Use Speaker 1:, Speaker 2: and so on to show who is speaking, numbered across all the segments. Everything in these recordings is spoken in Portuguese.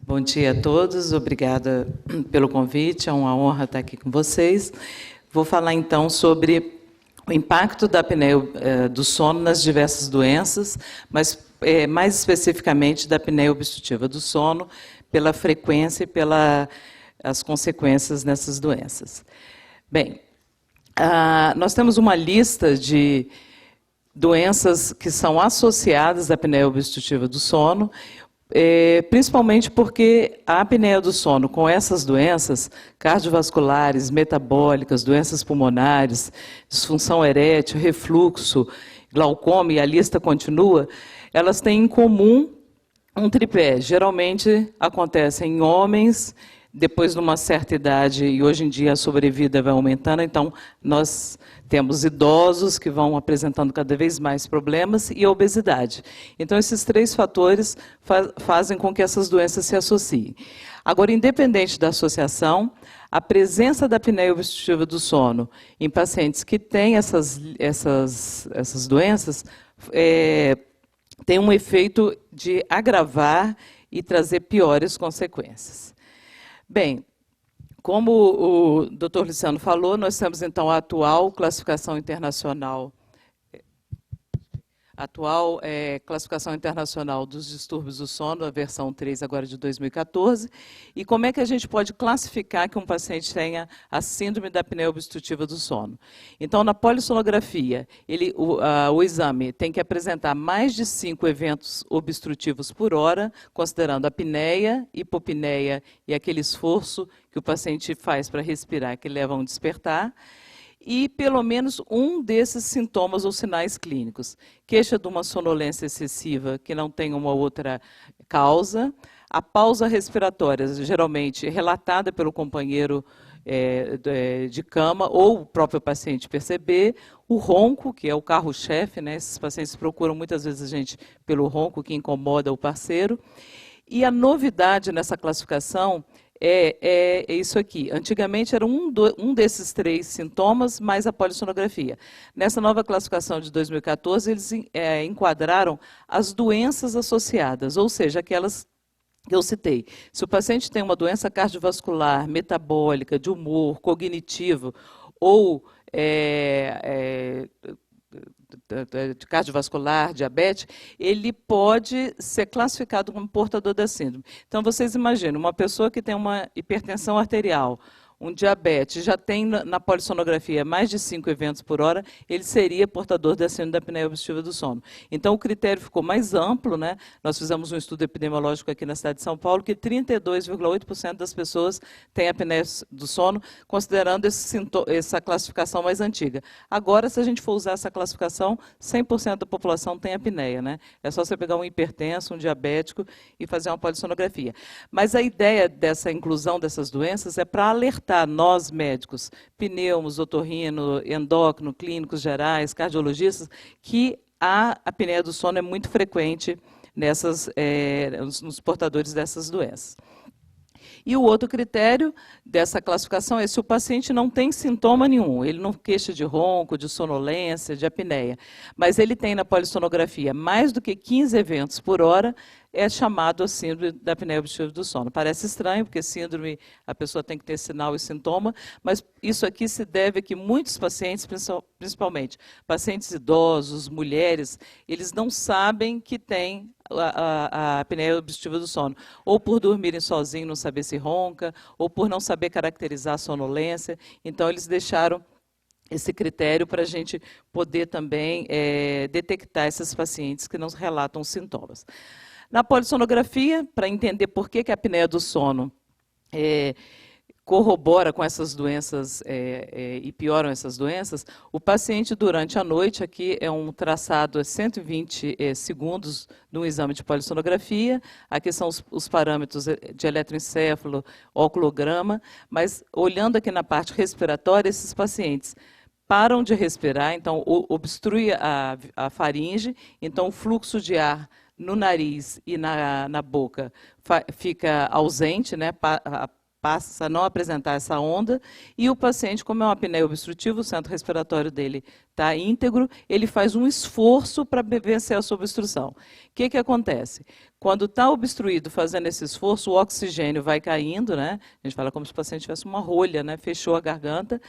Speaker 1: Bom dia a todos, obrigada pelo convite, é uma honra estar aqui com vocês. Vou falar, então, sobre o impacto da apneia do sono nas diversas doenças, mas mais especificamente da apneia obstrutiva do sono, pela frequência e pelas consequências nessas doenças. Bem, nós temos uma lista de doenças que são associadas à apneia obstrutiva do sono, principalmente porque a apneia do sono, com essas doenças cardiovasculares, metabólicas, doenças pulmonares, disfunção erétil, refluxo, glaucoma, e a lista continua, elas têm em comum um tripé. Geralmente acontece em homens, depois de uma certa idade, e hoje em dia a sobrevida vai aumentando, então nós temos idosos que vão apresentando cada vez mais problemas e a obesidade. Então, esses três fatores fazem com que essas doenças se associem. Agora, independente da associação, a presença da apneia obstrutiva do sono em pacientes que têm essas doenças tem um efeito de agravar e trazer piores consequências. Bem, como o Dr. Luciano falou, nós temos, então, a atual classificação internacional dos distúrbios do sono, a versão 3, agora de 2014. E como é que a gente pode classificar que um paciente tenha a síndrome da apneia obstrutiva do sono? Então, na polissonografia, o exame tem que apresentar mais de 5 eventos obstrutivos por hora, considerando apneia, hipopneia e aquele esforço que o paciente faz para respirar, que leva a um despertar, e pelo menos um desses sintomas ou sinais clínicos. Queixa de uma sonolência excessiva que não tem uma outra causa, a pausa respiratória, geralmente relatada pelo companheiro de cama ou o próprio paciente perceber, o ronco, que é o carro-chefe, né? Esses pacientes procuram muitas vezes a gente pelo ronco, que incomoda o parceiro. E a novidade nessa classificação é isso aqui. Antigamente era um desses 3 sintomas, mais a polissonografia. Nessa nova classificação de 2014, eles enquadraram as doenças associadas, ou seja, aquelas que eu citei. Se o paciente tem uma doença cardiovascular, metabólica, de humor, cognitivo, ou de cardiovascular, diabetes, ele pode ser classificado como portador da síndrome. Então, vocês imaginam, uma pessoa que tem uma hipertensão arterial, um diabetes, já tem na polissonografia mais de 5 eventos por hora, ele seria portador da síndrome da apneia obstrutiva do sono. Então, o critério ficou mais amplo, né? Nós fizemos um estudo epidemiológico aqui na cidade de São Paulo, que 32,8% das pessoas têm apneia do sono, considerando essa classificação mais antiga. Agora, se a gente for usar essa classificação, 100% da população tem apneia, né? É só você pegar um hipertenso, um diabético e fazer uma polissonografia. Mas a ideia dessa inclusão dessas doenças é para alertar nós, médicos, pneumos, otorrino, endócrino, clínicos gerais, cardiologistas, que a apneia do sono é muito frequente nos portadores dessas doenças. E o outro critério dessa classificação é se o paciente não tem sintoma nenhum, ele não queixa de ronco, de sonolência, de apneia, mas ele tem na polissonografia mais do que 15 eventos por hora, é chamado a síndrome da apneia obstrutiva do sono. Parece estranho, porque síndrome, a pessoa tem que ter sinal e sintoma, mas isso aqui se deve a que muitos pacientes, principalmente pacientes idosos, mulheres, eles não sabem que têm a apneia obstrutiva do sono, ou por dormirem sozinhos, não saber se ronca, ou por não saber caracterizar a sonolência. Então, eles deixaram esse critério para a gente poder também detectar esses pacientes que não relatam sintomas. Na polissonografia, para entender por que a apneia do sono corrobora com essas doenças e pioram essas doenças, o paciente, durante a noite, aqui é um traçado a 120 segundos de um exame de polissonografia, aqui são os parâmetros de eletroencefalo, oculograma, mas olhando aqui na parte respiratória, esses pacientes param de respirar, então obstrui a faringe, então o fluxo de ar no nariz e na boca fica ausente, né? passa a não apresentar essa onda, e o paciente, como é uma apneia obstrutiva, o centro respiratório dele está íntegro, ele faz um esforço para vencer a sua obstrução. O que acontece? Quando está obstruído, fazendo esse esforço, o oxigênio vai caindo, né? A gente fala como se o paciente tivesse uma rolha, né? Fechou a garganta,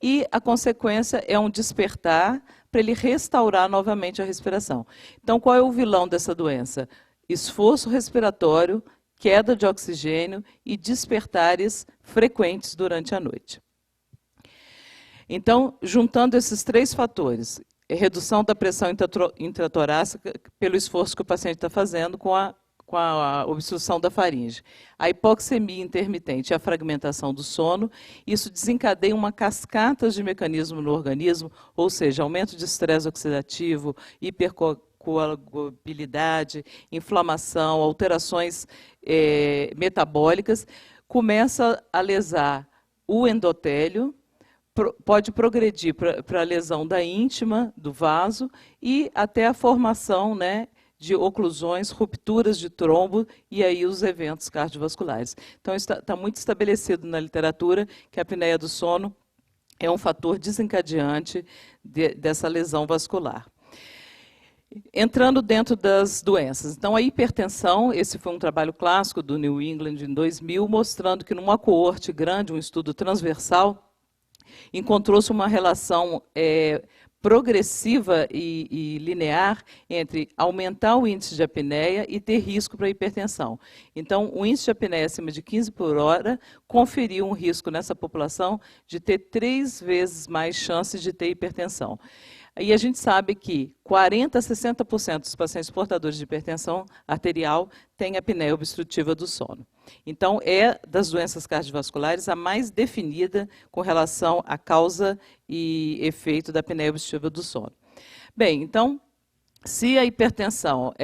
Speaker 1: e a consequência é um despertar para ele restaurar novamente a respiração. Então, qual é o vilão dessa doença? Esforço respiratório, queda de oxigênio e despertares frequentes durante a noite. Então, juntando esses 3 fatores, redução da pressão intratorácica pelo esforço que o paciente está fazendo com a obstrução da faringe, a hipoxemia intermitente e a fragmentação do sono, isso desencadeia uma cascata de mecanismos no organismo, ou seja, aumento de estresse oxidativo, hipercoagulabilidade, inflamação, alterações metabólicas, começa a lesar o endotélio, pode progredir para a lesão da íntima, do vaso, e até a formação, né, de oclusões, rupturas de trombo e aí os eventos cardiovasculares. Então, está muito estabelecido na literatura que a apneia do sono é um fator desencadeante dessa lesão vascular. Entrando dentro das doenças. Então, a hipertensão, esse foi um trabalho clássico do New England em 2000, mostrando que numa coorte grande, um estudo transversal, encontrou-se uma relação progressiva e linear entre aumentar o índice de apneia e ter risco para hipertensão. Então, o índice de apneia acima de 15 por hora conferiu um risco nessa população de ter 3 vezes mais chances de ter hipertensão. E a gente sabe que 40% a 60% dos pacientes portadores de hipertensão arterial têm apneia obstrutiva do sono. Então, é das doenças cardiovasculares a mais definida com relação à causa e efeito da apneia obstrutiva do sono. Bem, então, se a hipertensão,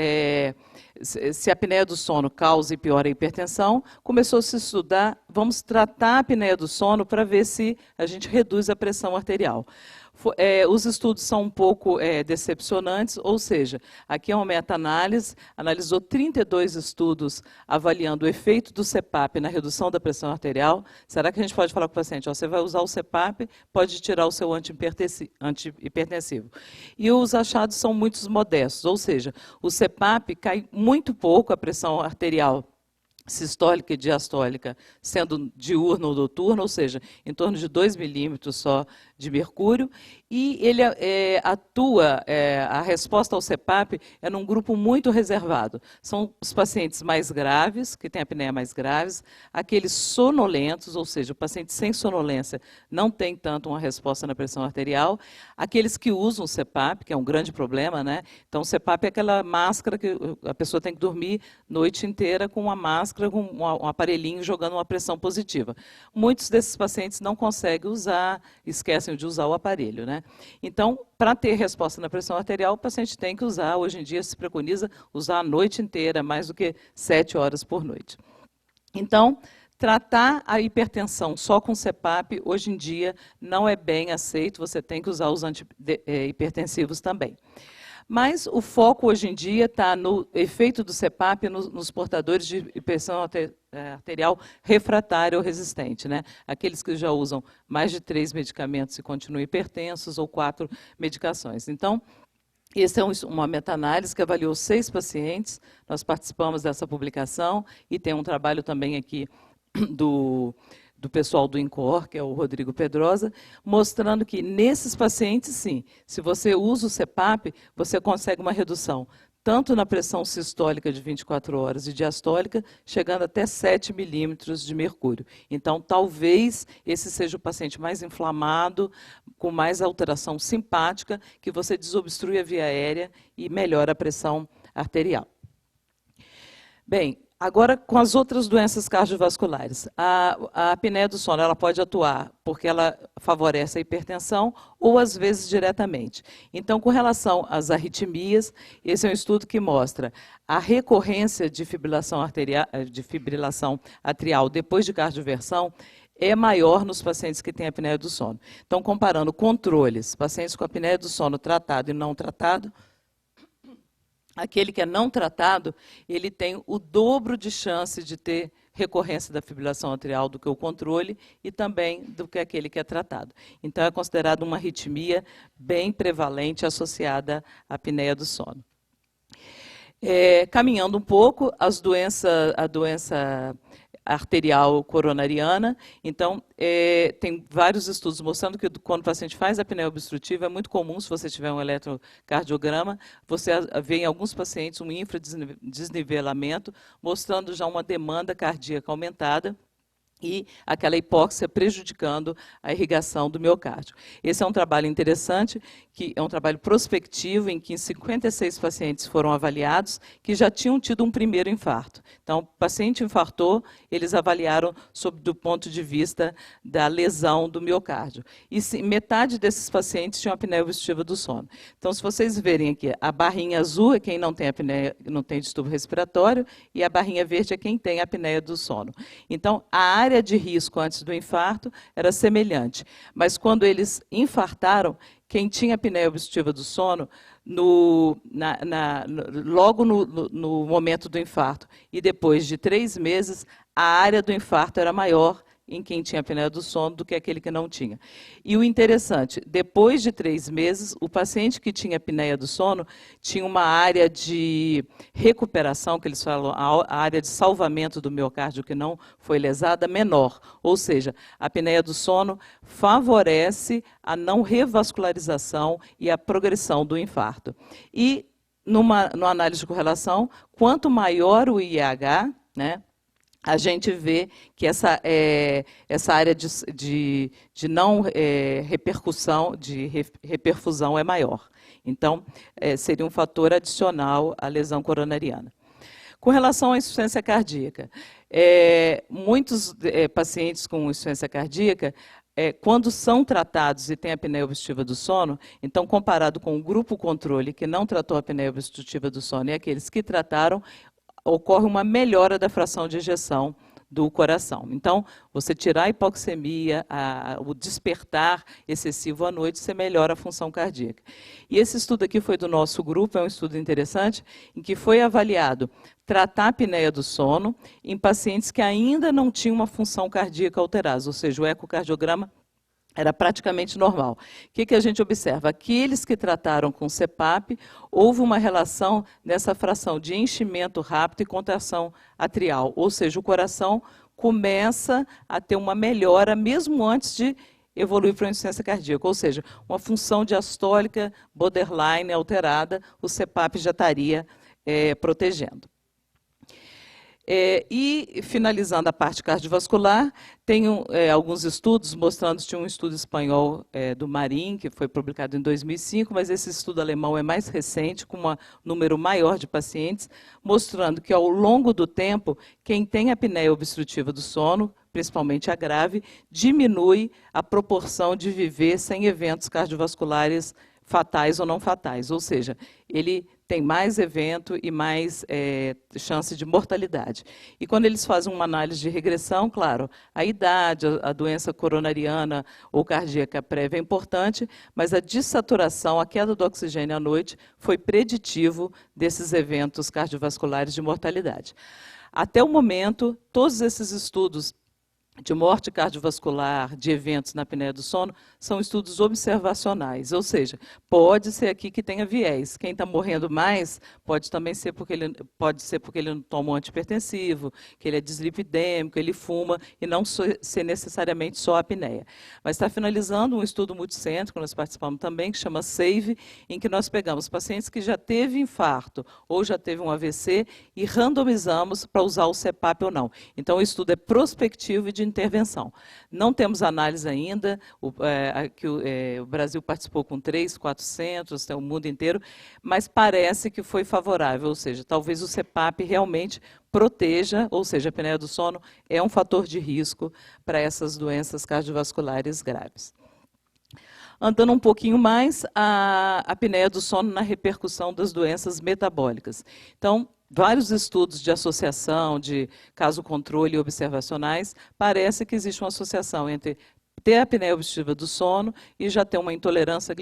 Speaker 1: se a apneia do sono causa e piora a hipertensão, começou a se estudar, vamos tratar a apneia do sono para ver se a gente reduz a pressão arterial. Os estudos são um pouco decepcionantes, ou seja, aqui é uma meta-análise, analisou 32 estudos avaliando o efeito do CPAP na redução da pressão arterial. Será que a gente pode falar com o paciente, ó, você vai usar o CPAP, pode tirar o seu antihipertensivo. E os achados são muito modestos, ou seja, o CPAP cai muito pouco a pressão arterial sistólica e diastólica, sendo diurna ou noturna, ou seja, em torno de 2 milímetros só de mercúrio, e ele atua, a resposta ao CPAP é num grupo muito reservado. São os pacientes mais graves, que têm apneia mais graves, aqueles sonolentos, ou seja, o paciente sem sonolência não tem tanto uma resposta na pressão arterial, aqueles que usam o CPAP, que é um grande problema, né? Então, o CPAP é aquela máscara que a pessoa tem que dormir noite inteira com uma máscara, com um aparelhinho jogando uma pressão positiva. Muitos desses pacientes não conseguem usar, esquecem de usar o aparelho, né? Então, para ter resposta na pressão arterial, o paciente tem que usar, hoje em dia se preconiza usar a noite inteira, mais do que 7 horas por noite. Então, tratar a hipertensão só com CPAP, hoje em dia, não é bem aceito, você tem que usar os antihipertensivos também. Mas o foco hoje em dia está no efeito do CPAP nos portadores de hipertensão arterial refratária ou resistente, né? Aqueles que já usam mais de 3 medicamentos e continuam hipertensos, ou 4 medicações. Então, essa é uma meta-análise que avaliou 6 pacientes, nós participamos dessa publicação, e tem um trabalho também aqui do pessoal do INCOR, que é o Rodrigo Pedrosa, mostrando que nesses pacientes, sim, se você usa o CPAP, você consegue uma redução, tanto na pressão sistólica de 24 horas e diastólica, chegando até 7 milímetros de mercúrio. Então, talvez esse seja o paciente mais inflamado, com mais alteração simpática, que você desobstrui a via aérea e melhora a pressão arterial. Bem, agora, com as outras doenças cardiovasculares, a apneia do sono ela pode atuar porque ela favorece a hipertensão ou, às vezes, diretamente. Então, com relação às arritmias, esse é um estudo que mostra a recorrência de fibrilação atrial depois de cardioversão é maior nos pacientes que têm apneia do sono. Então, comparando controles, pacientes com apneia do sono tratado e não tratado, aquele que é não tratado, ele tem o dobro de chance de ter recorrência da fibrilação atrial do que o controle e também do que aquele que é tratado. Então, é considerado uma arritmia bem prevalente associada à apneia do sono. Caminhando um pouco, a doença arterial coronariana. Então, tem vários estudos mostrando que quando o paciente faz apneia obstrutiva, é muito comum, se você tiver um eletrocardiograma, você vê em alguns pacientes um infradesnivelamento, mostrando já uma demanda cardíaca aumentada, e aquela hipóxia prejudicando a irrigação do miocárdio. Esse é um trabalho interessante, que é um trabalho prospectivo, em que 56 pacientes foram avaliados que já tinham tido um primeiro infarto. Então, o paciente infartou, eles avaliaram do ponto de vista da lesão do miocárdio. E metade desses pacientes tinham apneia obstrutiva do sono. Então, se vocês verem aqui, a barrinha azul é quem não tem apneia, não tem distúrbio respiratório, e a barrinha verde é quem tem apneia do sono. Então, a área de risco antes do infarto era semelhante, mas quando eles infartaram, quem tinha apneia obstrutiva do sono, logo no momento do infarto e depois de 3 meses, a área do infarto era maior em quem tinha apneia do sono do que aquele que não tinha. E o interessante, depois de 3 meses, o paciente que tinha apneia do sono tinha uma área de recuperação, que eles falam, a área de salvamento do miocárdio que não foi lesada, menor. Ou seja, a apneia do sono favorece a não revascularização e a progressão do infarto. E, numa análise de correlação, quanto maior o IEH, né, a gente vê que essa área de não repercussão, de reperfusão é maior. Então, seria um fator adicional à lesão coronariana. Com relação à insuficiência cardíaca, muitos pacientes com insuficiência cardíaca, quando são tratados e têm apneia obstrutiva do sono, então, comparado com o grupo controle que não tratou a apneia obstrutiva do sono e aqueles que trataram, ocorre uma melhora da fração de ejeção do coração. Então, você tirar a hipoxemia, o despertar excessivo à noite, você melhora a função cardíaca. E esse estudo aqui foi do nosso grupo, é um estudo interessante, em que foi avaliado tratar a apneia do sono em pacientes que ainda não tinham uma função cardíaca alterada, ou seja, o ecocardiograma era praticamente normal. O que a gente observa? Aqueles que trataram com CPAP, houve uma relação nessa fração de enchimento rápido e contração atrial, ou seja, o coração começa a ter uma melhora mesmo antes de evoluir para uma insuficiência cardíaca, ou seja, uma função diastólica borderline alterada, o CPAP já estaria protegendo. E, finalizando a parte cardiovascular, tem alguns estudos mostrando, tinha um estudo espanhol do Marin, que foi publicado em 2005, mas esse estudo alemão é mais recente, com um número maior de pacientes, mostrando que, ao longo do tempo, quem tem apneia obstrutiva do sono, principalmente a grave, diminui a proporção de viver sem eventos cardiovasculares fatais ou não fatais, ou seja, ele tem mais evento e mais chance de mortalidade. E quando eles fazem uma análise de regressão, claro, a idade, a doença coronariana ou cardíaca prévia é importante, mas a dessaturação, a queda do oxigênio à noite, foi preditivo desses eventos cardiovasculares de mortalidade. Até o momento, todos esses estudos de morte cardiovascular, de eventos na apneia do sono, são estudos observacionais, ou seja, pode ser aqui que tenha viés. Quem está morrendo mais pode também ser porque ele não toma um antihipertensivo, que ele é dislipidêmico, ele fuma, e não ser necessariamente só a apneia. Mas está finalizando um estudo multicêntrico, nós participamos também, que chama SAVE, em que nós pegamos pacientes que já teve infarto ou já teve um AVC e randomizamos para usar o CPAP ou não. Então, o estudo é prospectivo e de intervenção. Não temos análise ainda, o Brasil participou com 3, 4 centros, tem o mundo inteiro, mas parece que foi favorável, ou seja, talvez o CPAP realmente proteja, ou seja, a apneia do sono é um fator de risco para essas doenças cardiovasculares graves. Andando um pouquinho mais, a apneia do sono na repercussão das doenças metabólicas. Então, vários estudos de associação, de caso controle e observacionais, parece que existe uma associação entre ter a apneia obstrutiva do sono e já ter uma intolerância à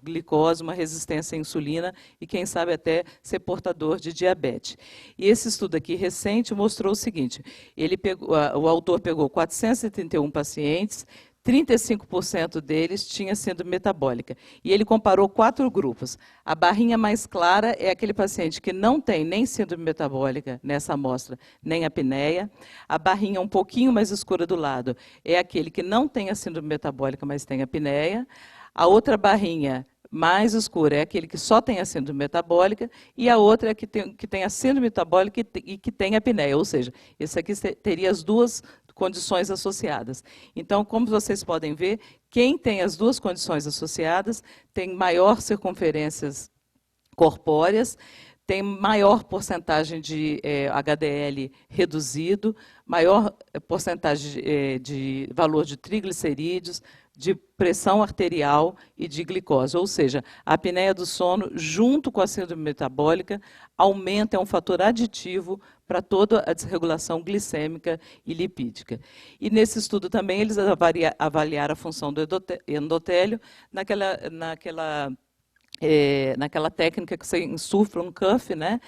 Speaker 1: glicose, uma resistência à insulina e, quem sabe, até ser portador de diabetes. E esse estudo aqui recente mostrou o seguinte, o autor pegou 431 pacientes, 35% deles tinha síndrome metabólica. E ele comparou 4 grupos. A barrinha mais clara é aquele paciente que não tem nem síndrome metabólica nessa amostra, nem apneia. A barrinha um pouquinho mais escura do lado é aquele que não tem a síndrome metabólica, mas tem apneia. A outra barrinha mais escura é aquele que só tem a síndrome metabólica, e a outra é que tem a síndrome metabólica e que tem apneia, ou seja, esse aqui teria as duas condições associadas. Então, como vocês podem ver, quem tem as duas condições associadas tem maior circunferências corpóreas, tem maior porcentagem de HDL reduzido, maior porcentagem de valor de triglicerídeos, de pressão arterial e de glicose. Ou seja, a apneia do sono, junto com a síndrome metabólica, aumenta, é um fator aditivo para toda a desregulação glicêmica e lipídica. E nesse estudo também eles avaliaram a função do endotélio naquela técnica que você insufla um cuff, né?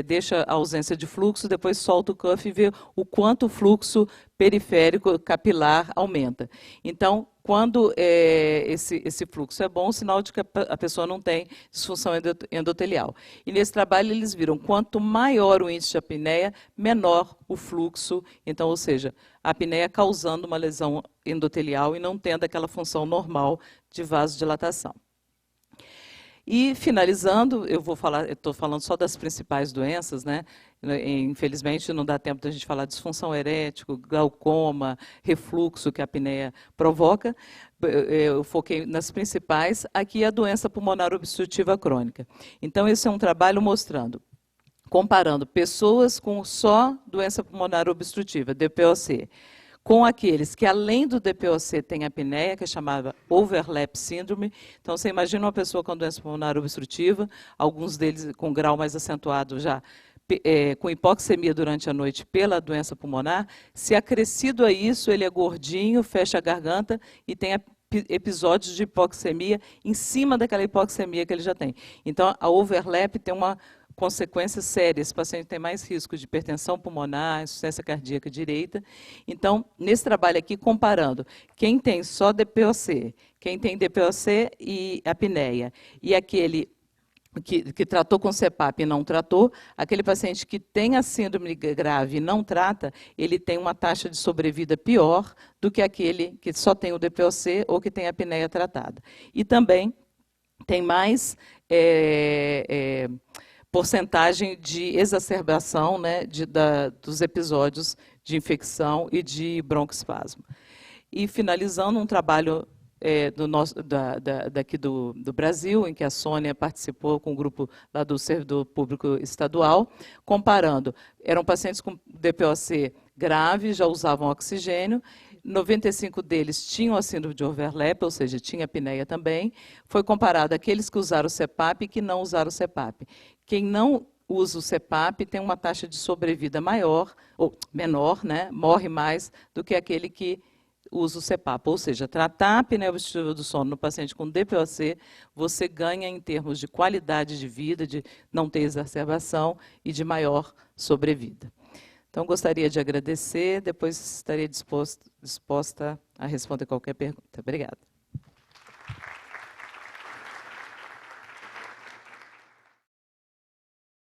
Speaker 1: Deixa a ausência de fluxo, depois solta o cuff e vê o quanto o fluxo periférico capilar aumenta. Então, quando esse fluxo é bom, sinal de que a pessoa não tem disfunção endotelial. E nesse trabalho eles viram quanto maior o índice de apneia, menor o fluxo, então, ou seja, a apneia causando uma lesão endotelial e não tendo aquela função normal de vasodilatação. E, finalizando, eu estou falando só das principais doenças, né? Infelizmente, não dá tempo da gente falar de disfunção erétil, glaucoma, refluxo que a apneia provoca. Eu foquei nas principais. Aqui, a doença pulmonar obstrutiva crônica. Então, esse é um trabalho comparando pessoas com só doença pulmonar obstrutiva, DPOC, com aqueles que, além do DPOC, têm apneia, que é chamada overlap síndrome. Então, você imagina uma pessoa com doença pulmonar obstrutiva, alguns deles com grau mais acentuado já, com hipoxemia durante a noite pela doença pulmonar. Se acrescido a isso, ele é gordinho, fecha a garganta e tem episódios de hipoxemia em cima daquela hipoxemia que ele já tem. Então, a overlap tem uma consequências sérias. Esse paciente tem mais risco de hipertensão pulmonar, insuficiência cardíaca direita. Então, nesse trabalho aqui, comparando quem tem só DPOC, quem tem DPOC e apneia, e aquele que tratou com CPAP e não tratou, aquele paciente que tem a síndrome grave e não trata, ele tem uma taxa de sobrevida pior do que aquele que só tem o DPOC ou que tem a apneia tratada. E também tem mais porcentagem de exacerbação, né, dos episódios de infecção e de broncoespasmo. E, finalizando, um trabalho daqui do Brasil, em que a Sônia participou com um grupo lá do Servidor Público Estadual, comparando, eram pacientes com DPOC grave, já usavam oxigênio, 95 deles tinham a síndrome de overlap, ou seja, tinha apneia também. Foi comparado aqueles que usaram o CPAP e que não usaram o CPAP. Quem não usa o CPAP tem uma taxa de sobrevida maior, ou menor, né? Morre mais do que aquele que usa o CPAP. Ou seja, tratar a apneia obstrutiva do sono no paciente com DPOC, você ganha em termos de qualidade de vida, de não ter exacerbação e de maior sobrevida. Então, gostaria de agradecer, depois estaria disposta a responder qualquer pergunta. Obrigada.